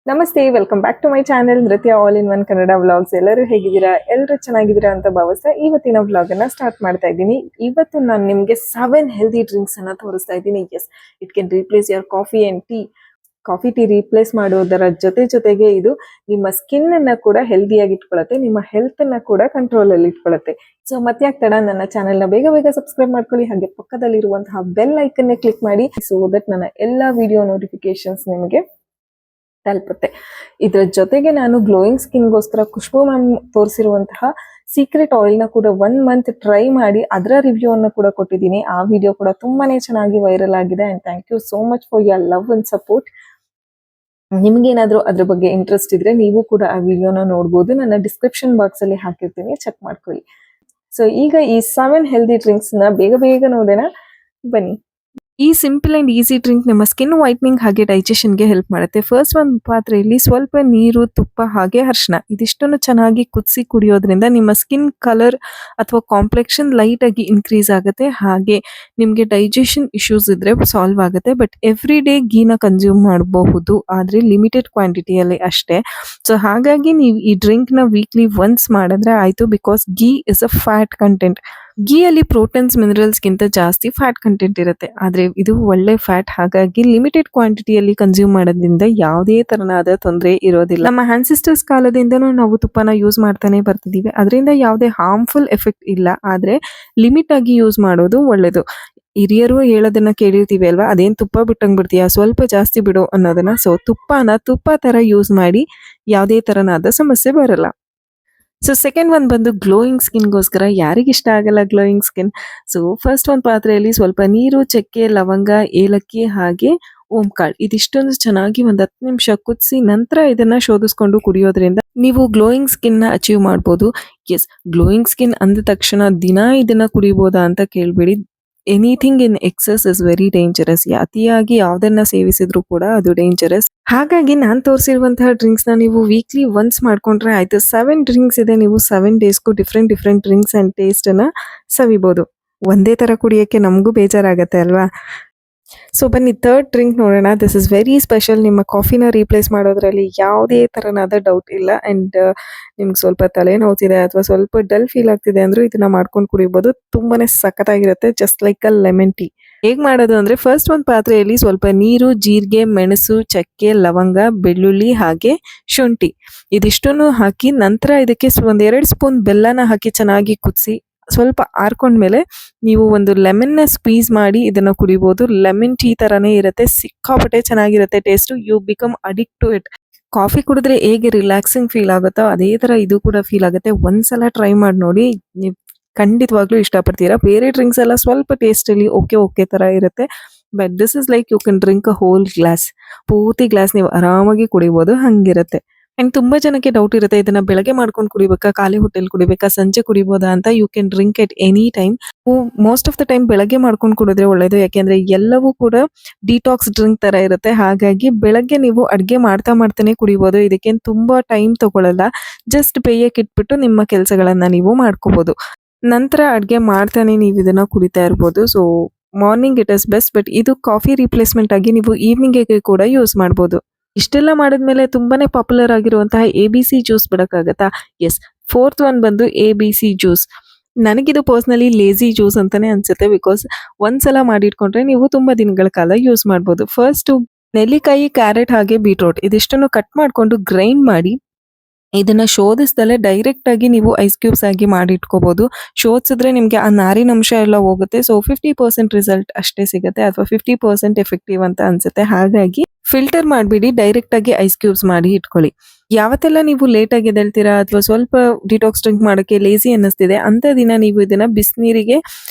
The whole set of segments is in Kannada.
ನಮಸ್ತೆ, welcome back to my channel Nrithya all in one Kannada vlogs. ಎಲ್ಲರೂ ಹೇಗಿದ್ದೀರಾ? ಎಲ್ಲರೂ ಚೆನ್ನಾಗಿದ್ದೀರಾ ಅಂತ ಭಾವಿಸ್ತಾ ಇವತ್ತಿನ ವ್ಲಾಗ್ ಅನ್ನ ಸ್ಟಾರ್ಟ್ ಮಾಡ್ತಾ ಇದ್ದೀನಿ. ಇವತ್ತು ನಾನು ನಿಮಗೆ 7 ಹೆಲ್ದಿ ಡ್ರಿಂಕ್ಸ್ ಅನ್ನ ತೋರಿಸ್ತಾ ಇದ್ದೀನಿ. Yes, it can replace your coffee and tea. Coffee tea replace ಮಾಡೋದರ ಜೊತೆಗೆ ಇದು ನಿಮ್ಮ ಸ್ಕಿನ್ ಅನ್ನ ಕೂಡ ಹೆಲ್ದಿಯಾಗಿ ಇಟ್ಕೊಳ್ಳುತ್ತೆ, ನಿಮ್ಮ ಹೆಲ್ತ್ ಅನ್ನ ಕೂಡ ಕಂಟ್ರೋಲ್ ಅಲ್ಲಿ ಇಟ್ಕೊಳ್ಳುತ್ತೆ. ಸೊ ಮತ್ತೆ ತಡ ನನ್ನ ಚಾನೆಲ್ ನ ಬೇಗ ಸಬ್ಸ್ಕ್ರೈಬ್ ಮಾಡ್ಕೊಳ್ಳಿ, ಹಾಗೆ ಪಕ್ಕದಲ್ಲಿರುವಂತಹ ಬೆಲ್ ಐಕನ್ ಕ್ಲಿಕ್ ಮಾಡಿ ಸೊ ದಟ್ ನನ್ನ ಎಲ್ಲಾ ವಿಡಿಯೋ ನೋಟಿಫಿಕೇಶನ್ಸ್ ನಿಮಗೆ ತಲುಪುತ್ತೆ. ಇದರ ಜೊತೆಗೆ ನಾನು ಗ್ಲೋಯಿಂಗ್ ಸ್ಕಿನ್ಗೋಸ್ಕರ ಖುಷ್ಬು ಮ್ಯಾಮ್ ತೋರಿಸಿರುವಂತಹ ಸೀಕ್ರೆಟ್ ಆಯಿಲ್ ನ ಕೂಡ 1 ಮಂತ್ ಟ್ರೈ ಮಾಡಿ ಅದರ ರಿವ್ಯೂ ಅನ್ನು ಕೂಡ ಕೊಟ್ಟಿದ್ದೀನಿ. ಆ ವಿಡಿಯೋ ಕೂಡ ತುಂಬಾನೇ ಚೆನ್ನಾಗಿ ವೈರಲ್ ಆಗಿದೆ. And thank you so much for your love and support. ನಿಮ್ಗೇನಾದ್ರೂ ಅದ್ರ ಬಗ್ಗೆ ಇಂಟ್ರೆಸ್ಟ್ ಇದ್ರೆ ನೀವು ಕೂಡ ಆ ವಿಡಿಯೋನ ನೋಡ್ಬೋದು. ನನ್ನ ಡಿಸ್ಕ್ರಿಪ್ಷನ್ ಬಾಕ್ಸ್ ಅಲ್ಲಿ ಹಾಕಿರ್ತೀನಿ, ಚೆಕ್ ಮಾಡ್ಕೊಳ್ಳಿ. ಸೊ ಈಗ ಈ 7 ಹೆಲ್ದಿ ಡ್ರಿಂಕ್ಸ್ ನ ಬೇಗ ನೋಡೋಣ, ಬನ್ನಿ. ಈ ಸಿಂಪಲ್ ಅಂಡ್ ಈಸಿ ಡ್ರಿಂಕ್ ನಮ್ಮ ಸ್ಕಿನ್ ವೈಟ್ನಿಂಗ್ ಹಾಗೆ ಡೈಜೆಷನ್ಗೆ ಹೆಲ್ಪ್ ಮಾಡುತ್ತೆ. ಫಸ್ಟ್ ಒಂದು ಪಾತ್ರೆಯಲ್ಲಿ ಸ್ವಲ್ಪ ನೀರು, ತುಪ್ಪ ಹಾಗೆ ಅರಿಶಿನ ಇದಿಷ್ಟನ್ನು ಚೆನ್ನಾಗಿ ಕುದಿಸಿ ಕುಡಿಯೋದ್ರಿಂದ ನಿಮ್ಮ ಸ್ಕಿನ್ ಕಲರ್ ಅಥವಾ ಕಾಂಪ್ಲೆಕ್ಷನ್ ಲೈಟ್ ಆಗಿ ಇನ್ಕ್ರೀಸ್ ಆಗುತ್ತೆ. ಹಾಗೆ ನಿಮಗೆ ಡೈಜೆಷನ್ ಇಶ್ಯೂಸ್ ಇದ್ರೆ ಸಾಲ್ವ್ ಆಗುತ್ತೆ. ಬಟ್ ಎವ್ರಿ ಡೇ ಗೀನ ಕನ್ಸ್ಯೂಮ್ ಮಾಡಬಹುದು, ಆದ್ರೆ ಲಿಮಿಟೆಡ್ ಕ್ವಾಂಟಿಟಿಯಲ್ಲಿ ಅಷ್ಟೇ. ಸೊ ಹಾಗಾಗಿ ನೀವು ಈ ಡ್ರಿಂಕ್ ನ ವೀಕ್ಲಿ ಒನ್ಸ್ ಮಾಡಿದ್ರೆ ಆಯ್ತು. Because ghee is a fat content. ಗೀಯಲ್ಲಿ ಪ್ರೋಟೀನ್ಸ್ ಮಿನರಲ್ಸ್ ಗಿಂತ ಜಾಸ್ತಿ ಫ್ಯಾಟ್ ಕಂಟೆಂಟ್ ಇರುತ್ತೆ, ಆದ್ರೆ ಇದು ಒಳ್ಳೆ ಫ್ಯಾಟ್. ಹಾಗಾಗಿ ಲಿಮಿಟೆಡ್ ಕ್ವಾಂಟಿಟಿಯಲ್ಲಿ ಕನ್ಸ್ಯೂಮ್ ಮಾಡೋದ್ರಿಂದ ಯಾವುದೇ ತರನಾದ ತೊಂದರೆ ಇರೋದಿಲ್ಲ. ನಮ್ಮ ಆನ್ಸಿಸ್ಟರ್ಸ್ ಕಾಲದಿಂದನೂ ನಾವು ತುಪ್ಪನ ಯೂಸ್ ಮಾಡ್ತಾನೆ ಬರ್ತಿದೀವಿ, ಅದರಿಂದ ಯಾವುದೇ ಹಾರ್ಮ್ಫುಲ್ ಎಫೆಕ್ಟ್ ಇಲ್ಲ. ಆದ್ರೆ ಲಿಮಿಟ್ ಆಗಿ ಯೂಸ್ ಮಾಡೋದು ಒಳ್ಳೇದು. ಹಿರಿಯರು ಹೇಳೋದನ್ನ ಕೇಳಿರ್ತೀವಿ ಅಲ್ವಾ, ಅದೇನ್ ತುಪ್ಪ ಬಿಟ್ಟಂಗ್ ಬಿಡ್ತೀಯಾ, ಸ್ವಲ್ಪ ಜಾಸ್ತಿ ಬಿಡು ಅನ್ನೋದನ್ನ. ಸೊ ತುಪ್ಪ ತರ ಯೂಸ್ ಮಾಡಿ ಯಾವುದೇ ತರನಾದ ಸಮಸ್ಯೆ ಬರಲ್ಲ. ಸೊ ಸೆಕೆಂಡ್ ಒನ್ ಬಂದು ಗ್ಲೋಯಿಂಗ್ ಸ್ಕಿನ್ಗೋಸ್ಕರ. ಯಾರಿಗಿಷ್ಟ ಆಗಲ್ಲ ಗ್ಲೋಯಿಂಗ್ ಸ್ಕಿನ್? ಸೊ ಫಸ್ಟ್ ಒಂದು ಪಾತ್ರೆಯಲ್ಲಿ ಸ್ವಲ್ಪ ನೀರು, ಚಕ್ಕೆ, ಲವಂಗ, ಏಲಕ್ಕಿ ಹಾಗೆ ಓಂಕಾಳ್ ಇದಿಷ್ಟೊಂದು ಚೆನ್ನಾಗಿ ಒಂದು 10 ನಿಮಿಷ ಕುದಿಸಿ ನಂತರ ಇದನ್ನ ಶೋಧಿಸ್ಕೊಂಡು ಕುಡಿಯೋದ್ರಿಂದ ನೀವು ಗ್ಲೋಯಿಂಗ್ ಸ್ಕಿನ್ ನ ಅಚೀವ್ ಮಾಡ್ಬೋದು. ಎಸ್, ಗ್ಲೋಯಿಂಗ್ ಸ್ಕಿನ್ ಅಂದ ತಕ್ಷಣ ದಿನ ಇದನ್ನ ಕುಡಿಬೋದಾ ಅಂತ ಕೇಳ್ಬೇಡಿ. Anything in excess is very dangerous. ಅತಿಯಾಗಿ ಯಾವ್ದನ್ನ ಸೇವಿಸಿದ್ರು ಕೂಡ ಅದು ಡೇಂಜರಸ್. ಹಾಗಾಗಿ ನಾನ್ ತೋರಿಸಿರುವಂತಹ ಡ್ರಿಂಕ್ಸ್ ನ ನೀವು ವೀಕ್ಲಿ ಒನ್ಸ್ ಮಾಡ್ಕೊಂಡ್ರೆ ಆಯ್ತು. 7 ಡ್ರಿಂಕ್ಸ್ ಇದೆ, ನೀವು 7 ಡೇಸ್ಗೂ ಡಿಫ್ರೆಂಟ್ ಡ್ರಿಂಕ್ಸ್ ಅಂಡ್ ಟೇಸ್ಟ್ ಅನ್ನ ಸವಿಬಹುದು. ಒಂದೇ ತರ ಕುಡಿಯಕ್ಕೆ ನಮಗೂ ಬೇಜಾರಾಗತ್ತೆ ಅಲ್ವಾ? ಸೊ ಬನ್ನಿ ಥರ್ಡ್ ಡ್ರಿಂಕ್ ನೋಡೋಣ. This is very special. ನಿಮ್ಮ ಕಾಫಿನ ರೀಪ್ಲೇಸ್ ಮಾಡೋದ್ರಲ್ಲಿ ಯಾವುದೇ ತರನಾದ ಡೌಟ್ ಇಲ್ಲ. ಅಂಡ್ ನಿಮ್ಗೆ ಸ್ವಲ್ಪ ತಲೆ ನೋವ್ತಿದೆ ಅಥವಾ ಸ್ವಲ್ಪ ಡಲ್ ಫೀಲ್ ಆಗ್ತಿದೆ ಅಂದ್ರೂ ಇದನ್ನ ಮಾಡ್ಕೊಂಡು ಕುಡಿಬಹುದು. ತುಂಬಾನೇ ಸಖತ್ತಾಗಿರುತ್ತೆ, just like a lemon tea. ಹೇಗ್ ಮಾಡೋದು ಅಂದ್ರೆ, ಫಸ್ಟ್ ಒಂದು ಪಾತ್ರೆಯಲ್ಲಿ ಸ್ವಲ್ಪ ನೀರು, ಜೀರಿಗೆ, ಮೆಣಸು, ಚಕ್ಕೆ, ಲವಂಗ, ಬೆಳ್ಳುಳ್ಳಿ ಹಾಗೆ ಶುಂಠಿ ಇದಿಷ್ಟನ್ನು ಹಾಕಿ ನಂತರ ಇದಕ್ಕೆ 1-2 ಸ್ಪೂನ್ ಬೆಲ್ಲನ ಹಾಕಿ ಚೆನ್ನಾಗಿ ಕುದಿಸಿ ಸ್ವಲ್ಪ ಆರ್ಕೊಂಡ್ಮೇಲೆ ನೀವು ಒಂದು ಲೆಮನ್ ನ ಸ್ಕ್ವೀಸ್ ಮಾಡಿ ಇದನ್ನ ಕುಡಿಬಹುದು. ಲೆಮನ್ ಟೀ ತರಾನೇ ಇರುತ್ತೆ, ಸಿಕ್ಕಾಪಟ್ಟೆ ಚೆನ್ನಾಗಿರುತ್ತೆ taste. You become addict to it. Coffee ಕುಡಿದ್ರೆ ಹೇಗೆ ರಿಲ್ಯಾಕ್ಸಿಂಗ್ ಫೀಲ್ ಆಗುತ್ತೋ ಅದೇ ತರ ಇದು ಕೂಡ ಫೀಲ್ ಆಗುತ್ತೆ. ಒಂದ್ಸಲ ಟ್ರೈ ಮಾಡಿ ನೋಡಿ, ನೀವು ಖಂಡಿತವಾಗ್ಲೂ ಇಷ್ಟಪಡ್ತೀರಾ. ಬೇರೆ ಡ್ರಿಂಕ್ಸ್ ಎಲ್ಲ ಸ್ವಲ್ಪ ಟೇಸ್ಟ್ ಅಲ್ಲಿ ಓಕೆ ತರ ಇರುತ್ತೆ, but this is like you can drink a whole glass. ಪೂರ್ತಿ ಗ್ಲಾಸ್ ನೀವು ಆರಾಮಾಗಿ ಕುಡಿಬಹುದು, ಹಂಗಿರುತ್ತೆ. ಅಂಡ್ ತುಂಬಾ ಜನಕ್ಕೆ ಡೌಟ್ ಇರುತ್ತೆ, ಇದನ್ನ ಬೆಳಗ್ಗೆ ಮಾಡ್ಕೊಂಡು ಕುಡಿಬೇಕಾ, ಖಾಲಿ ಹೊಟ್ಟೆಲ್ ಕುಡಿಬೇಕಾ, ಸಂಜೆ ಕುಡಿಬೋದಾ ಅಂತ. You can drink at any time. Most of the time ಬೆಳಗ್ಗೆ ಮಾಡ್ಕೊಂಡು ಕುಡಿದ್ರೆ ಒಳ್ಳೇದು, ಯಾಕೆಂದ್ರೆ ಎಲ್ಲವೂ ಕೂಡ ಡಿಟಾಕ್ಸ್ ಡ್ರಿಂಕ್ ತರ ಇರುತ್ತೆ. ಹಾಗಾಗಿ ಬೆಳಗ್ಗೆ ನೀವು ಅಡ್ಗೆ ಮಾಡ್ತಾನೆ ಕುಡಿಬಹುದು. ಇದಕ್ಕೇನು ತುಂಬಾ ಟೈಮ್ ತಗೊಳ್ಳಲ್ಲ. ಜಸ್ಟ್ ಬೇಯಕ್ಕೆ ಇಟ್ಬಿಟ್ಟು ನಿಮ್ಮ ಕೆಲಸಗಳನ್ನ ನೀವು ಮಾಡ್ಕೋಬಹುದು. ನಂತರ ಅಡ್ಗೆ ಮಾಡ್ತಾನೆ ನೀವು ಇದನ್ನ ಕುಡಿತಾ ಇರ್ಬೋದು. So morning it is best, but ಇದು ಕಾಫಿ ರಿಪ್ಲೇಸ್ಮೆಂಟ್ ಆಗಿ ನೀವು ಈವ್ನಿಂಗ್ ಕೂಡ ಯೂಸ್ ಮಾಡಬಹುದು. ಇಷ್ಟೆಲ್ಲ ಮಾಡಿದ್ಮೇಲೆ ತುಂಬಾನೇ ಪಾಪ್ಯುಲರ್ ಆಗಿರುವಂತಹ ABC ಜ್ಯೂಸ್ ಬಿಡಕ್ಕಾಗತ್ತಾ? ಎಸ್, ಫೋರ್ತ್ ಒನ್ ಬಂದು ABC ಜ್ಯೂಸ್. ನನಗಿದು ಪರ್ಸನಲಿ ಲೇಜಿ ಜ್ಯೂಸ್ ಅಂತಾನೆ ಅನ್ಸುತ್ತೆ. ಬಿಕಾಸ್ ಒಂದ್ಸಲ ಮಾಡಿಟ್ಕೊಂಡ್ರೆ ನೀವು ತುಂಬಾ ದಿನಗಳ ಕಾಲ ಯೂಸ್ ಮಾಡ್ಬೋದು. ಫಸ್ಟ್ ನೆಲ್ಲಿಕಾಯಿ, ಕ್ಯಾರೆಟ್ ಹಾಗೆ ಬೀಟ್ರೋಟ್ ಇದಿಷ್ಟನ್ನು ಕಟ್ ಮಾಡ್ಕೊಂಡು ಗ್ರೈಂಡ್ ಮಾಡಿ ಇದನ್ನ ಶೋಧಿಸ್ದಲೆ ಡೈರೆಕ್ಟ್ ಆಗಿ ನೀವು ಐಸ್ ಕ್ಯೂಬ್ಸ್ ಆಗಿ ಮಾಡಿ ಇಟ್ಕೋಬಹುದು. ಶೋಧಿಸಿದ್ರೆ ನಿಮ್ಗೆ ಆ ನಾರಿನ ಅಂಶ ಎಲ್ಲ ಹೋಗುತ್ತೆ. ಸೊ 50% ರಿಸಲ್ಟ್ ಅಷ್ಟೇ ಸಿಗುತ್ತೆ, ಅಥವಾ 50% ಎಫೆಕ್ಟಿವ್ ಅಂತ ಅನ್ಸುತ್ತೆ. ಹಾಗಾಗಿ ಫಿಲ್ಟರ್ ಮಾಡಿಬಿಡಿ, ಡೈರೆಕ್ಟ್ ಆಗಿ ಐಸ್ ಕ್ಯೂಬ್ಸ್ ಮಾಡಿ ಇಟ್ಕೊಳ್ಳಿ. ಯಾವತ್ತೆಲ್ಲ ನೀವು ಲೇಟ್ ಆಗಿ ಎದ್ದೇಳ್ತೀರಾ ಅಥವಾ ಸ್ವಲ್ಪ ಡಿಟಾಕ್ಸ್ ಡ್ರಿಂಕ್ ಮಾಡೋಕ್ಕೆ ಲೇಸಿ ಅನ್ನಿಸ್ತಿದೆ ಅಂತ ದಿನ ನೀವು ಇದನ್ನ ಬಿಸಿನೀರಿಗೆ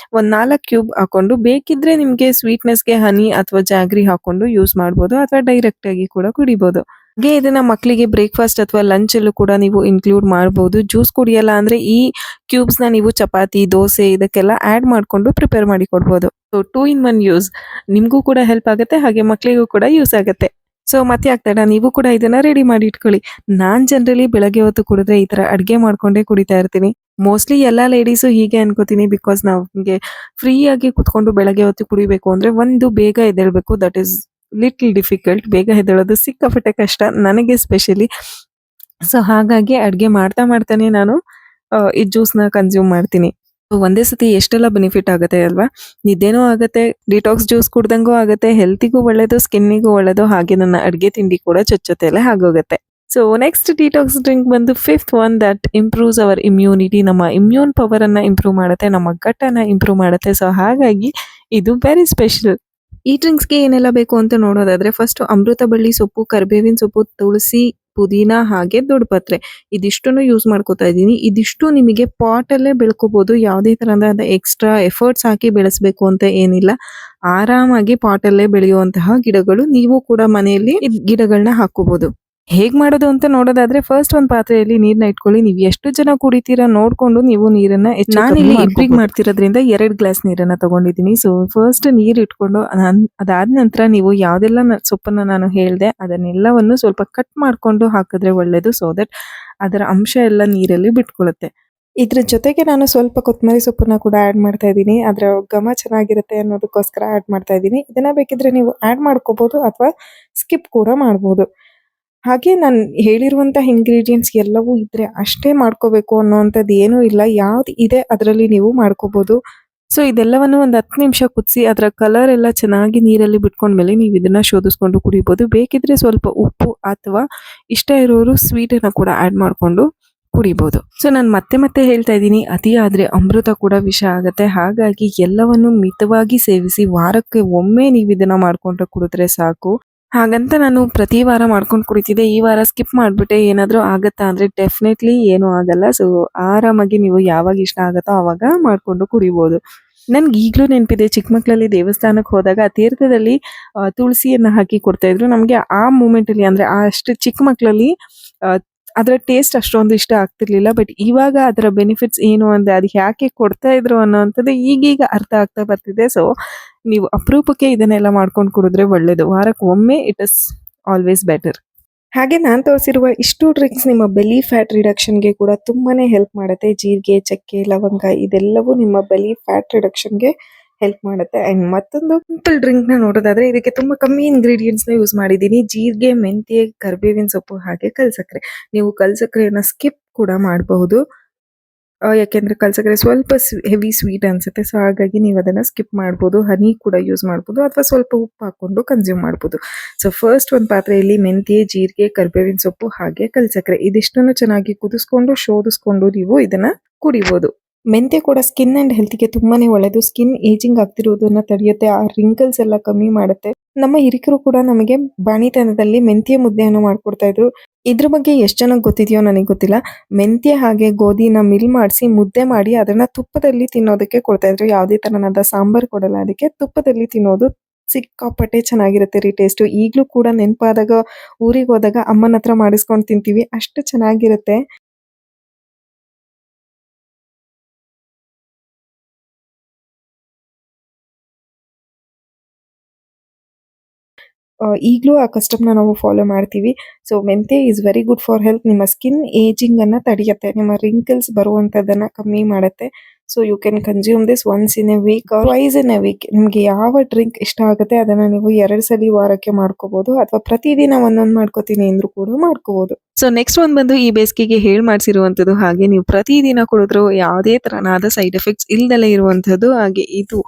4 ಕ್ಯೂಬ್ ಹಾಕೊಂಡು, ಬೇಕಿದ್ರೆ ನಿಮ್ಗೆ ಸ್ವೀಟ್ನೆಸ್ಗೆ ಹನಿ ಅಥವಾ ಜಾಗ್ರಿ ಹಾಕೊಂಡು ಯೂಸ್ ಮಾಡ್ಬೋದು, ಅಥವಾ ಡೈರೆಕ್ಟ್ ಆಗಿ ಕೂಡ ಕುಡಿಬಹುದು. ಹಾಗೆ ಇದನ್ನ ಮಕ್ಕಳಿಗೆ ಬ್ರೇಕ್ಫಾಸ್ಟ್ ಅಥವಾ ಲಂಚ್ ಅಲ್ಲೂ ಕೂಡ ನೀವು ಇನ್ಕ್ಲೂಡ್ ಮಾಡಬಹುದು. ಜ್ಯೂಸ್ ಕುಡಿಯಲ್ಲ ಅಂದ್ರೆ ಈ ಕ್ಯೂಬ್ಸ್ ನ ನೀವು ಚಪಾತಿ, ದೋಸೆ ಇದಕ್ಕೆಲ್ಲ ಆಡ್ ಮಾಡ್ಕೊಂಡು ಪ್ರಿಪೇರ್ ಮಾಡಿ ಕೊಡ್ಬೋದು. So 2 in 1 use. ನಿಮ್ಗೂ ಕೂಡ ಹೆಲ್ಪ್ ಆಗುತ್ತೆ, ಹಾಗೆ ಮಕ್ಕಳಿಗೂ ಕೂಡ ಯೂಸ್ ಆಗುತ್ತೆ. ಸೊ ಮತ್ತೆ ಆಗ್ತಾಡ, ನೀವು ಕೂಡ ಇದನ್ನ ರೆಡಿ ಮಾಡಿ ಇಟ್ಕೊಳ್ಳಿ. ನಾನ್ ಜನರಲಿ ಬೆಳಗ್ಗೆ ಹೊತ್ತು ಕುಡಿದ್ರೆ ಈ ತರ ಅಡ್ಗೆ ಮಾಡ್ಕೊಂಡೇ ಕುಡಿತಾ ಇರ್ತೀನಿ. ಮೋಸ್ಟ್ಲಿ ಎಲ್ಲಾ ಲೇಡೀಸು ಹೀಗೆ ಅನ್ಕೋತೀನಿ. ಬಿಕಾಸ್ ನಮ್ಗೆ ಫ್ರೀ ಆಗಿ ಕುತ್ಕೊಂಡು ಬೆಳಗ್ಗೆ ಹೊತ್ತು ಕುಡಿಬೇಕು ಅಂದ್ರೆ ಒಂದು ಬೇಗ ಎದ್ದೇಳ್ಬೇಕು, ದಟ್ ಇಸ್ ಲಿಟಲ್ ಡಿಫಿಕಲ್ಟ್. ಬೇಗ ಎದ್ದೇಳೋದು ಸಿಕ್ಕಾಪಟ್ಟೆ ಕಷ್ಟ ನನಗೆ ಸ್ಪೆಷಲಿ. ಸೊ ಹಾಗಾಗಿ ಅಡುಗೆ ಮಾಡ್ತಾನೆ ನಾನು ಈ ಜ್ಯೂಸ್ನ ಕನ್ಸ್ಯೂಮ್ ಮಾಡ್ತೀನಿ. ಒಂದೇ ಸತಿ ಎಷ್ಟೆಲ್ಲ ಬೆನಿಫಿಟ್ ಆಗುತ್ತೆ ಅಲ್ವಾ? ನಿದ್ದೆನೂ ಆಗುತ್ತೆ, ಡಿಟಾಕ್ಸ್ ಜ್ಯೂಸ್ ಕುಡ್ದಂಗೂ ಆಗುತ್ತೆ, ಹೆಲ್ತಿಗೂ ಒಳ್ಳೇದು, ಸ್ಕಿನ್ನಿಗೂ ಒಳ್ಳೇದು, ಹಾಗೆ ನನ್ನ ಅಡುಗೆ ತಿಂಡಿ ಕೂಡ ಜೊತೆಯಲ್ಲೇ ಆಗೋಗುತ್ತೆ. ಸೊ ನೆಕ್ಸ್ಟ್ ಡಿಟಾಕ್ಸ್ ಡ್ರಿಂಕ್ ಬಂದು fifth one that improves our immunity. ನಮ್ಮ ಇಮ್ಯೂನ್ ಪವರ್ ಅನ್ನ ಇಂಪ್ರೂವ್ ಮಾಡುತ್ತೆ, ನಮ್ಮ ಗಟ್ಟನ್ನ ಇಂಪ್ರೂವ್ ಮಾಡುತ್ತೆ. ಸೊ ಹಾಗಾಗಿ ಇದು ವೆರಿ ಸ್ಪೆಷಲ್. ಈ ಡ್ರಿಂಕ್ಸ್ಗೆ ಏನೆಲ್ಲ ಬೇಕು ಅಂತ ನೋಡೋದಾದ್ರೆ ಫಸ್ಟ್ ಅಮೃತ ಬಳ್ಳಿ ಸೊಪ್ಪು, ಕರಿಬೇವಿನ ಸೊಪ್ಪು, ತುಳಸಿ, ಪುದೀನ ಹಾಗೆ ದೊಡ್ಡಪತ್ರೆ ಇದಿಷ್ಟನ್ನು ಯೂಸ್ ಮಾಡ್ಕೋತಾ ಇದ್ದೀನಿ. ಇದಿಷ್ಟು ನಿಮಗೆ ಪಾಟ್ ಅಲ್ಲೇ ಬೆಳ್ಕೋಬಹುದು. ಯಾವುದೇ ತರಹದ ಎಕ್ಸ್ಟ್ರಾ ಎಫರ್ಟ್ಸ್ ಹಾಕಿ ಬೆಳೆಸಬೇಕು ಅಂತ ಏನಿಲ್ಲ. ಆರಾಮಾಗಿ ಪಾಟ್ ಅಲ್ಲೇ ಬೆಳೆಯುವಂತಹ ಗಿಡಗಳು. ನೀವು ಕೂಡ ಮನೆಯಲ್ಲಿ ಗಿಡಗಳನ್ನ ಹಾಕೋಬಹುದು. ಹೇಗ್ ಮಾಡೋದು ಅಂತ ನೋಡೋದಾದ್ರೆ ಫಸ್ಟ್ ಒಂದ್ ಪಾತ್ರೆಯಲ್ಲಿ ನೀರ್ನ ಇಟ್ಕೊಳ್ಳಿ. ನೀವು ಎಷ್ಟು ಜನ ಕುಡಿತೀರಾ ನೋಡ್ಕೊಂಡು ನೀವು ನೀರನ್ನ ನಾನಿಲ್ಲಿ ಇಬ್ರಿಗೆ ಮಾಡ್ತಿರೋದ್ರಿಂದ 2 ಗ್ಲಾಸ್ ನೀರನ್ನ ತಗೊಂಡಿದ್ದೀನಿ. ಸೊ ಫಸ್ಟ್ ನೀರ್ ಇಟ್ಕೊಂಡು ಅದಾದ ನಂತರ ನೀವು ಯಾವ್ದೆಲ್ಲ ಸೊಪ್ಪನ್ನ ನಾನು ಹೇಳ್ದೆ ಅದನ್ನೆಲ್ಲವನ್ನು ಸ್ವಲ್ಪ ಕಟ್ ಮಾಡ್ಕೊಂಡು ಹಾಕಿದ್ರೆ ಒಳ್ಳೇದು. ಸೊ ದಟ್ ಅದರ ಅಂಶ ಎಲ್ಲ ನೀರಲ್ಲಿ ಬಿಟ್ಕೊಳ್ಳುತ್ತೆ. ಇದ್ರ ಜೊತೆಗೆ ನಾನು ಸ್ವಲ್ಪ ಕೊತ್ತಂಬರಿ ಸೊಪ್ಪನ್ನ ಕೂಡ ಆಡ್ ಮಾಡ್ತಾ ಇದ್ದೀನಿ. ಅದರ ಘಮ ಚೆನ್ನಾಗಿರುತ್ತೆ ಅನ್ನೋದಕ್ಕೋಸ್ಕರ ಆಡ್ ಮಾಡ್ತಾ ಇದ್ದೀನಿ. ಇದನ್ನ ಬೇಕಿದ್ರೆ ನೀವು ಆಡ್ ಮಾಡ್ಕೋಬಹುದು ಅಥವಾ ಸ್ಕಿಪ್ ಕೂಡ ಮಾಡ್ಬೋದು. ಹಾಗೆ ನಾನು ಹೇಳಿರುವಂತಹ ಇಂಗ್ರೀಡಿಯೆಂಟ್ಸ್ ಎಲ್ಲವೂ ಇದ್ರೆ ಅಷ್ಟೇ ಮಾಡ್ಕೋಬೇಕು ಅನ್ನೋವಂಥದ್ದು ಏನೂ ಇಲ್ಲ. ಯಾವ್ದು ಇದೆ ಅದರಲ್ಲಿ ನೀವು ಮಾಡ್ಕೋಬಹುದು. ಸೊ ಇದೆಲ್ಲವನ್ನು ಒಂದು 10 ನಿಮಿಷ ಕುದಿಸಿ ಅದರ ಕಲರ್ ಎಲ್ಲ ಚೆನ್ನಾಗಿ ನೀರಲ್ಲಿ ಬಿಟ್ಕೊಂಡ್ಮೇಲೆ ನೀವು ಇದನ್ನ ಶೋಧಿಸ್ಕೊಂಡು ಕುಡಿಬಹುದು. ಬೇಕಿದ್ರೆ ಸ್ವಲ್ಪ ಉಪ್ಪು ಅಥವಾ ಇಷ್ಟ ಇರೋರು ಸ್ವೀಟನ್ನು ಕೂಡ ಆಡ್ ಮಾಡಿಕೊಂಡು ಕುಡಿಬಹುದು. ಸೊ ನಾನು ಮತ್ತೆ ಹೇಳ್ತಾ ಇದ್ದೀನಿ, ಅತಿ ಆದ್ರೆ ಅಮೃತ ಕೂಡ ವಿಷ ಆಗತ್ತೆ. ಹಾಗಾಗಿ ಎಲ್ಲವನ್ನು ಮಿತವಾಗಿ ಸೇವಿಸಿ. ವಾರಕ್ಕೆ ಒಮ್ಮೆ ನೀವು ಇದನ್ನ ಮಾಡ್ಕೊಂಡ್ರೆ ಕುಡಿದ್ರೆ ಸಾಕು. ಹಾಗಂತ ನಾನು ಪ್ರತಿ ವಾರ ಮಾಡ್ಕೊಂಡು ಕುಡಿತಿದ್ದೆ, ಈ ವಾರ ಸ್ಕಿಪ್ ಮಾಡಿಬಿಟ್ಟೆ ಏನಾದರೂ ಆಗತ್ತಾ ಅಂದರೆ ಡೆಫಿನೆಟ್ಲಿ ಏನೂ ಆಗಲ್ಲ. ಸೊ ಆರಾಮಾಗಿ ನೀವು ಯಾವಾಗ ಇಷ್ಟ ಆಗುತ್ತೋ ಆವಾಗ ಮಾಡಿಕೊಂಡು ಕುಡಿಬೋದು. ನನ್ಗೆ ಈಗಲೂ ನೆನಪಿದೆ, ಚಿಕ್ಕ ಮಕ್ಕಳಲ್ಲಿ ದೇವಸ್ಥಾನಕ್ಕೆ ಹೋದಾಗ ಆ ತೀರ್ಥದಲ್ಲಿ ತುಳಸಿಯನ್ನು ಹಾಕಿ ಕೊಡ್ತಾಯಿದ್ರು. ನಮಗೆ ಆ ಮೂಮೆಂಟಲ್ಲಿ ಅಂದರೆ ಅಷ್ಟು ಚಿಕ್ಕ ಮಕ್ಕಳಲ್ಲಿ ಅದರ ಟೇಸ್ಟ್ ಅಷ್ಟೊಂದು ಇಷ್ಟ ಆಗ್ತಿರ್ಲಿಲ್ಲ. ಬಟ್ ಇವಾಗ ಅದರ ಬೆನಿಫಿಟ್ಸ್ ಏನು ಅಂದರೆ ಅದು ಯಾಕೆ ಕೊಡ್ತಾ ಇದ್ರು ಅನ್ನೋವಂಥದ್ದು ಈಗೀಗ ಅರ್ಥ ಆಗ್ತಾ ಬರ್ತಿದೆ. ಸೊ ನೀವು ಅಪರೂಪಕ್ಕೆ ಇದನ್ನೆಲ್ಲ ಮಾಡ್ಕೊಂಡು ಕುಡಿದ್ರೆ ಒಳ್ಳೇದು. ವಾರಕ್ಕೆ ಒಮ್ಮೆ ಇಟ್ ಇಸ್ ಆಲ್ವೇಸ್ ಬೆಟರ್. ಹಾಗೆ ನಾನು ತೋರಿಸಿರುವ ಇಷ್ಟು ಡ್ರಿಂಕ್ಸ್ ನಿಮ್ಮ ಬೆಲಿ ಫ್ಯಾಟ್ ರಿಡಕ್ಷನ್ಗೆ ಕೂಡ ತುಂಬಾನೇ ಹೆಲ್ಪ್ ಮಾಡುತ್ತೆ. ಜೀರಿಗೆ, ಚಕ್ಕೆ, ಲವಂಗ ಇದೆಲ್ಲವೂ ನಿಮ್ಮ ಬೆಲಿ ಫ್ಯಾಟ್ ರಿಡಕ್ಷನ್ಗೆ ಹೆಲ್ಪ್ ಮಾಡುತ್ತೆ. ಅಂಡ್ ಮತ್ತೊಂದು ಸಿಂಪಲ್ ಡ್ರಿಂಕ್ ನ ನೋಡೋದಾದ್ರೆ ಇದಕ್ಕೆ ತುಂಬಾ ಕಮ್ಮಿ ಇಂಗ್ರೀಡಿಯೆಂಟ್ಸ್ ನ ಯೂಸ್ ಮಾಡಿದ್ದೀನಿ. ಜೀರಿಗೆ, ಮೆಂತ್ಯ, ಕರಿಬೇವಿನ ಸೊಪ್ಪು ಹಾಗೆ ಕಲ್ಸಕ್ಕರೆ. ನೀವು ಕಲ್ಸಕ್ಕರೆಯನ್ನ ಸ್ಕಿಪ್ ಕೂಡ ಮಾಡಬಹುದು, ಯಾಕೆಂದ್ರೆ ಕಲ್ಸಕ್ಕರೆ ಸ್ವಲ್ಪ ಹೆವಿ ಸ್ವೀಟ್ ಅನ್ಸುತ್ತೆ. ಸೊ ಹಾಗಾಗಿ ನೀವು ಅದನ್ನ ಸ್ಕಿಪ್ ಮಾಡ್ಬೋದು. ಹನಿ ಕೂಡ ಯೂಸ್ ಮಾಡ್ಬೋದು ಅಥವಾ ಸ್ವಲ್ಪ ಉಪ್ಪು ಹಾಕೊಂಡು ಕನ್ಸ್ಯೂಮ್ ಮಾಡ್ಬೋದು. ಸೊ ಫಸ್ಟ್ ಒಂದು ಪಾತ್ರೆಯಲ್ಲಿ ಮೆಂತ್ಯ, ಜೀರಿಗೆ, ಕರಿಬೇವಿನ ಸೊಪ್ಪು ಹಾಗೆ ಕಲ್ಸಕ್ಕರೆ ಇದಿಷ್ಟನ್ನು ಚೆನ್ನಾಗಿ ಕುದಿಸ್ಕೊಂಡು ಶೋಧಿಸ್ಕೊಂಡು ನೀವು ಇದನ್ನ ಕುಡಿಬೋದು. ಮೆಂತ್ಯ ಕೂಡ ಸ್ಕಿನ್ ಅಂಡ್ ಹೆಲ್ತ್ಗೆ ತುಂಬಾನೇ ಒಳ್ಳೆಯದು. ಸ್ಕಿನ್ ಏಜಿಂಗ್ ಆಗ್ತಿರುವುದನ್ನ ತಡೆಯುತ್ತೆ, ಆ ರಿಂಕಲ್ಸ್ ಎಲ್ಲ ಕಮ್ಮಿ ಮಾಡುತ್ತೆ. ನಮ್ಮ ಹಿರಿಕರು ಕೂಡ ನಮಗೆ ಬಾಣಿತನದಲ್ಲಿ ಮೆಂತ್ಯ ಮುದ್ದೆಯನ್ನು ಮಾಡ್ಕೊಡ್ತಾ ಇದ್ರು. ಇದ್ರ ಬಗ್ಗೆ ಎಷ್ಟು ಜನಕ್ಕೆ ಗೊತ್ತಿದೆಯೋ ನನಗೆ ಗೊತ್ತಿಲ್ಲ. ಮೆಂತ್ಯ ಹಾಗೆ ಗೋಧಿನ ಮಿಲ್ ಮಾಡಿಸಿ ಮುದ್ದೆ ಮಾಡಿ ಅದನ್ನ ತುಪ್ಪದಲ್ಲಿ ತಿನ್ನೋದಕ್ಕೆ ಕೊಡ್ತಾ ಇದ್ರು. ಯಾವುದೇ ತರನಾದ ಸಾಂಬಾರ್ ಕೊಡಲ್ಲ, ಅದಕ್ಕೆ ತುಪ್ಪದಲ್ಲಿ ತಿನ್ನೋದು ಸಿಕ್ಕಾಪಟ್ಟೆ ಚೆನ್ನಾಗಿರುತ್ತೆ ರೀ ಟೇಸ್ಟು. ಈಗಲೂ ಕೂಡ ನೆನಪಾದಾಗ ಊರಿಗೆ ಹೋದಾಗ ಅಮ್ಮನ ಹತ್ರ ಮಾಡಿಸ್ಕೊಂಡು ತಿಂತೀವಿ, ಅಷ್ಟು ಚೆನ್ನಾಗಿರುತ್ತೆ. ಈಗಲೂ ಆ ಕಸ್ಟಮ್ನ ನಾವು ಫಾಲೋ ಮಾಡ್ತೀವಿ. ಸೊ ಮೆಂತ್ಯ is very good for health. ನಿಮ್ಮ ಸ್ಕಿನ್ ಏಜಿಂಗ್ ಅನ್ನ ತಡೆಯುತ್ತೆ, ನಿಮ್ಮ ರಿಂಕಲ್ಸ್ ಬರುವಂಥದ್ದನ್ನ ಕಮ್ಮಿ ಮಾಡುತ್ತೆ. So you can consume this once in a week or twice in a week. ನಿಮಗೆ ಯಾವ ಡ್ರಿಂಕ್ ಇಷ್ಟ ಆಗುತ್ತೆ ಅದನ್ನ ನೀವು 2 ಸಲ ವಾರಕ್ಕೆ ಮಾಡ್ಕೋಬಹುದು, ಅಥವಾ ಪ್ರತಿದಿನ ಒಂದೊಂದು ಮಾಡ್ಕೋತೀನಿ ಅಂದ್ರೂ ಕೂಡ ಮಾಡ್ಕೋಬಹುದು. ಸೊ ನೆಕ್ಸ್ಟ್ ಒಂದು ಬಂದು ಈ ಬೇಸಿಗೆಗೆ ಹೇಳಿ ಮಾಡಿಸಿರುವಂಥದ್ದು, ಹಾಗೆ ನೀವು ಪ್ರತಿದಿನ ಕುಡಿದ್ರು ಯಾವುದೇ ತರನಾದ ಸೈಡ್ ಎಫೆಕ್ಟ್ಸ್ ಇಲ್ದಲೇ ಇರುವಂಥದ್ದು. ಹಾಗೆ ಇದು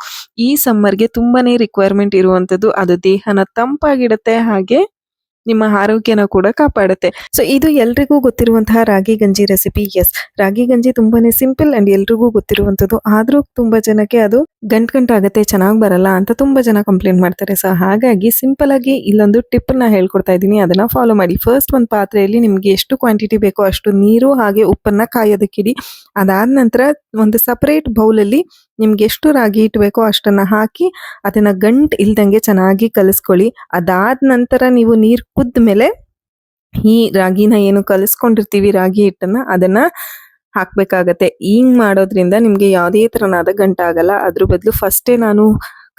ಈ ಸಮ್ಮರ್ಗೆ ತುಂಬಾನೇ ರಿಕ್ವೈರ್ಮೆಂಟ್ ಇರುವಂಥದ್ದು. ಅದು ದೇಹನ ತಂಪಾಗಿಡುತ್ತೆ, ಹಾಗೆ ನಿಮ್ಮ ಆರೋಗ್ಯನ ಕೂಡ ಕಾಪಾಡುತ್ತೆ. ಸೊ ಇದು ಎಲ್ರಿಗೂ ಗೊತ್ತಿರುವಂತಹ ರಾಗಿ ಗಂಜಿ ರೆಸಿಪಿ. ಎಸ್, ರಾಗಿ ಗಂಜಿ ತುಂಬಾನೇ ಸಿಂಪಲ್ ಅಂಡ್ ಎಲ್ರಿಗೂ ಗೊತ್ತಿರುವಂಥದ್ದು. ಆದ್ರೂ ತುಂಬಾ ಜನಕ್ಕೆ ಅದು ಗಂಟಾಗತ್ತೆ, ಚೆನ್ನಾಗಿ ಬರಲ್ಲ ಅಂತ ತುಂಬಾ ಜನ ಕಂಪ್ಲೇಂಟ್ ಮಾಡ್ತಾರೆ. ಸೊ ಹಾಗಾಗಿ ಸಿಂಪಲ್ ಆಗಿ ಇಲ್ಲೊಂದು ಟಿಪ್ ನ ಹೇಳ್ಕೊಡ್ತಾ ಇದ್ದೀನಿ, ಅದನ್ನ ಫಾಲೋ ಮಾಡಿ. ಫಸ್ಟ್ ಒಂದು ಪಾತ್ರೆಯಲ್ಲಿ ನಿಮ್ಗೆ ಎಷ್ಟು ಕ್ವಾಂಟಿಟಿ ಬೇಕೋ ಅಷ್ಟು ನೀರು ಹಾಗೆ ಉಪ್ಪನ್ನ ಕಾಯೋದಕ್ಕಿಡಿ. ಅದಾದ ನಂತರ ಒಂದು ಸಪರೇಟ್ ಬೌಲಲ್ಲಿ ನಿಮ್ಗೆ ಎಷ್ಟು ರಾಗಿ ಇಟ್ಬೇಕೋ ಅಷ್ಟನ್ನ ಹಾಕಿ ಅದನ್ನ ಗಂಟು ಇಲ್ದಂಗೆ ಚೆನ್ನಾಗಿ ಕಲಿಸ್ಕೊಳ್ಳಿ. ಅದಾದ ನಂತರ ನೀವು ನೀರು ಕುದ್ದ ಮೇಲೆ ಈ ರಾಗಿನ ಏನು ಕಲಿಸ್ಕೊಂಡಿರ್ತೀವಿ, ರಾಗಿ ಹಿಟ್ಟನ್ನ ಅದನ್ನ ಹಾಕ್ಬೇಕಾಗತ್ತೆ. ಹಿಂಗ್ ಮಾಡೋದ್ರಿಂದ ನಿಮ್ಗೆ ಯಾವುದೇ ತರನಾದ ಗಂಟಾಗಲ್ಲ. ಅದ್ರ ಬದಲು ಫಸ್ಟೇ ನಾನು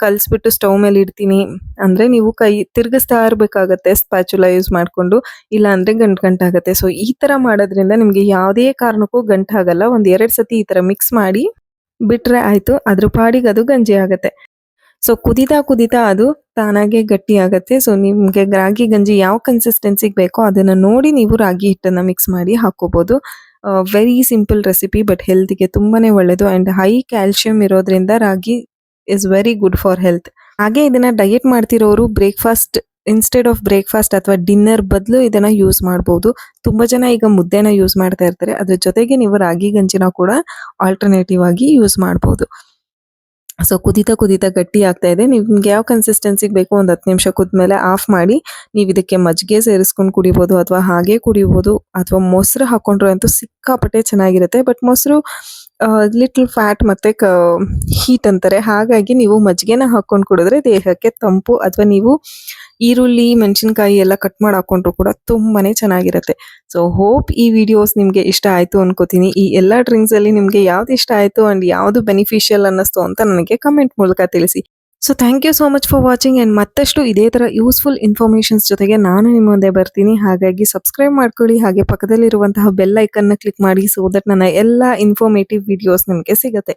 ಕಲಿಸ್ಬಿಟ್ಟು ಸ್ಟವ್ ಮೇಲೆ ಇಡ್ತೀನಿ ಅಂದ್ರೆ ನೀವು ಕೈ ತಿರ್ಗಿಸ್ತಾ ಇರ್ಬೇಕಾಗತ್ತೆ ಸ್ಪ್ಯಾಚುಲಾ ಯೂಸ್ ಮಾಡ್ಕೊಂಡು, ಇಲ್ಲ ಅಂದ್ರೆ ಗಂಟಾಗತ್ತೆ. ಸೊ ಈ ತರ ಮಾಡೋದ್ರಿಂದ ನಿಮ್ಗೆ ಯಾವುದೇ ಕಾರಣಕ್ಕೂ ಗಂಟಾಗಲ್ಲ. 1-2 ಸತಿ ಈ ತರ ಮಿಕ್ಸ್ ಮಾಡಿ ಬಿಟ್ರೆ ಆಯ್ತು, ಅದ್ರ ಪಾಡಿಗೆ ಅದು ಗಂಜಿ ಆಗತ್ತೆ. ಸೊ ಕುದೀತಾ ಕುದೀತಾ ಅದು ತಾನಾಗೆ ಗಟ್ಟಿ ಆಗುತ್ತೆ. ಸೊ ನಿಮಗೆ ರಾಗಿ ಗಂಜಿ ಯಾವ ಕನ್ಸಿಸ್ಟೆನ್ಸಿಗೆ ಬೇಕೋ ಅದನ್ನು ನೋಡಿ ನೀವು ರಾಗಿ ಹಿಟ್ಟನ್ನು ಮಿಕ್ಸ್ ಮಾಡಿ ಹಾಕೋಬೋದು. ವೆರಿ ಸಿಂಪಲ್ ರೆಸಿಪಿ ಬಟ್ ಹೆಲ್ತ್ಗೆ ತುಂಬಾನೇ ಒಳ್ಳೆಯದು ಆ್ಯಂಡ್ ಹೈ ಕ್ಯಾಲ್ಶಿಯಂ ಇರೋದ್ರಿಂದ ragi is very good for health. ಹಾಗೆ ಇದನ್ನ ಡಯಟ್ ಮಾಡ್ತಿರೋರು ಬ್ರೇಕ್ಫಾಸ್ಟ್ ಇನ್ಸ್ಟೆಡ್ ಆಫ್ ಬ್ರೇಕ್ಫಾಸ್ಟ್ ಅಥವಾ ಡಿನ್ನರ್ ಬದಲು ಇದನ್ನ ಯೂಸ್ ಮಾಡ್ಬೋದು. ತುಂಬಾ ಜನ ಈಗ ಮುದ್ದೆನ ಯೂಸ್ ಮಾಡ್ತಾ ಇರ್ತಾರೆ, ಅದ್ರ ಜೊತೆಗೆ ನೀವು ರಾಗಿ ಗಂಜಿನ ಕೂಡ ಆಲ್ಟರ್ನೇಟಿವ್ ಆಗಿ ಯೂಸ್ ಮಾಡ್ಬೋದು. ಸೊ ಕುದೀತಾ ಕುದೀತಾ ಗಟ್ಟಿ ಆಗ್ತಾ ಇದೆ. ನಿಮ್ಗೆ ಯಾವ ಕನ್ಸಿಸ್ಟೆನ್ಸಿಗೆ ಬೇಕು ಒಂದು 10 ನಿಮಿಷ ಕುದ್ಮೇಲೆ ಆಫ್ ಮಾಡಿ ನೀವು ಇದಕ್ಕೆ ಮಜ್ಜಿಗೆ ಸೇರಿಸ್ಕೊಂಡು ಕುಡಿಬೋದು ಅಥವಾ ಹಾಗೆ ಕುಡಿಬೋದು ಅಥವಾ ಮೊಸರು ಹಾಕೊಂಡ್ರೆ ಅಂತೂ ಸಿಕ್ಕಾಪಟ್ಟೆ ಚೆನ್ನಾಗಿರುತ್ತೆ. ಬಟ್ ಮೊಸರು ಲಿಟಲ್ ಫ್ಯಾಟ್ ಮತ್ತೆ ಹೀಟ್ ಅಂತಾರೆ, ಹಾಗಾಗಿ ನೀವು ಮಜ್ಜಿಗೆನ ಹಾಕೊಂಡು ಕುಡಿದ್ರೆ ದೇಹಕ್ಕೆ ತಂಪು. ಅಥವಾ ನೀವು ಈರುಳ್ಳಿ ಮೆಣಸಿನ್ಕಾಯಿ ಎಲ್ಲ ಕಟ್ ಮಾಡಿ ಹಾಕೊಂಡ್ರು ಕೂಡ ತುಂಬಾನೇ ಚೆನ್ನಾಗಿರುತ್ತೆ. ಸೊ ಹೋಪ್ ಈ ವಿಡಿಯೋಸ್ ನಿಮಗೆ ಇಷ್ಟ ಆಯಿತು ಅನ್ಕೋತೀನಿ. ಈ ಎಲ್ಲ ಡ್ರಿಂಕ್ಸಲ್ಲಿ ನಿಮಗೆ ಯಾವ್ದು ಇಷ್ಟ ಆಯಿತು ಆ್ಯಂಡ್ ಯಾವುದು ಬೆನಿಫಿಷಿಯಲ್ ಅನ್ನಿಸ್ತು ಅಂತ ನನಗೆ ಕಮೆಂಟ್ ಮೂಲಕ ತಿಳಿಸಿ. So thank you so much for watching and ಮತ್ತಷ್ಟು ಇದೇ ಥರ ಯೂಸ್ಫುಲ್ ಇನ್ಫಾರ್ಮೇಷನ್ಸ್ ಜೊತೆಗೆ ನಾನು ನಿಮ್ಮ ಮುಂದೆ ಬರ್ತೀನಿ. ಹಾಗಾಗಿ ಸಬ್ಸ್ಕ್ರೈಬ್ ಮಾಡ್ಕೊಳ್ಳಿ, ಹಾಗೆ ಪಕ್ಕದಲ್ಲಿರುವಂತಹ ಬೆಲ್ ಐಕನ್ನ ಕ್ಲಿಕ್ ಮಾಡಿ ಸೊ ದಟ್ ನನ್ನ ಎಲ್ಲ ಇನ್ಫಾರ್ಮೇಟಿವ್ ವಿಡಿಯೋಸ್ ನಿಮಗೆ ಸಿಗುತ್ತೆ.